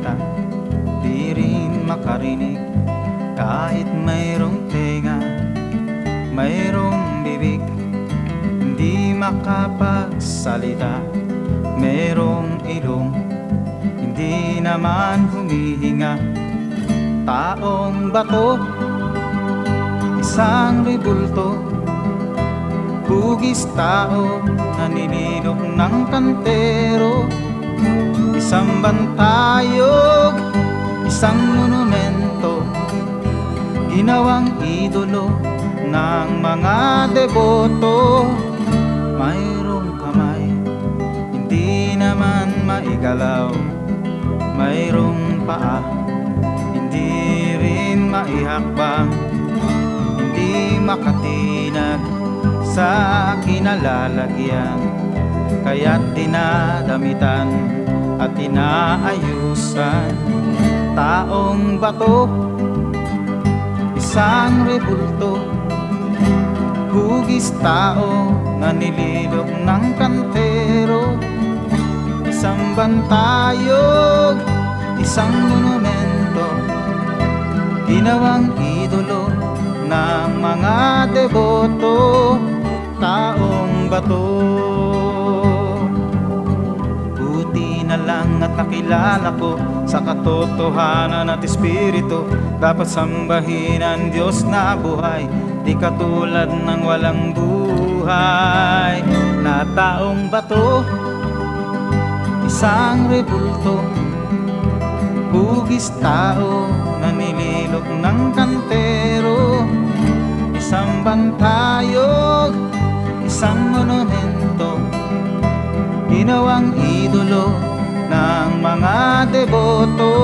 salita, di rin makarinig. Kahit mayroong tenga, mayroong bibig, hindi makapagsalita. Mayroong ilong, hindi naman humihinga. Taong bato, isang rebulto, hugis tao na nililok ng kantero. Isang bantayog, isang monumento, ginawang idolo ng mga deboto. Mayroong kamay, hindi naman maigalaw. Mayroong paa, hindi rin maihakbang. Hindi makatinag sa kinalalagyan, kaya't dinadamitan at inaayusan. Taong bato, isang rebulto, hugis tao na nililok ng kantero. Isang bantayog, isang monumento, ginawang idolo ng mga deboto. Taong bato, buti na lang at nakilala ko sa katotohanan at espiritu. Dapat sambahin ang Diyos na buhay, di katulad ng walang buhay. Na taong bato, isang rebulto, hugis tao na nililok ng kantero. Isang bantayog, isang monumento, ginawang idolo ng mga deboto.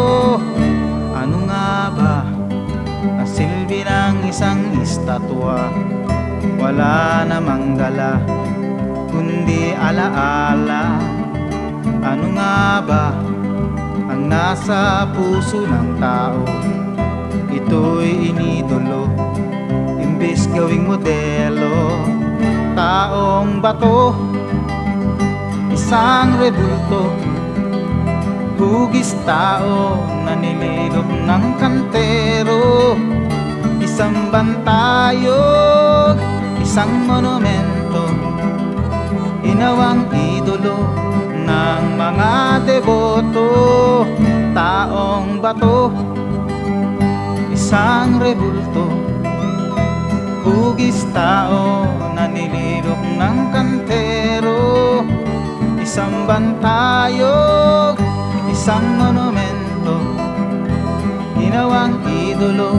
Ano nga ba ang silbi ng isang estatwa? Wala namang dala kundi alaala. Ano nga ba ang nasa puso ng tao? Ito'y inidolo, imbes gawing modelo. Taong bato, isang rebulto, hugis tao na nililok ng kantero. Isang bantayog, isang monumento, ginawang idolo ng mga deboto. Taong bato, isang rebulto, hugis tao na nililok ng kantero. Isang bantayog, isang monumento, ginawang idolo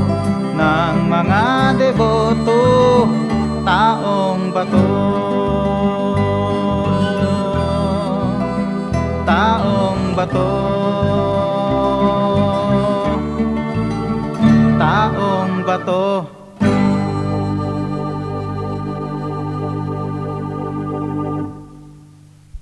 ng mga deboto. Taong bato, taong bato, taong bato.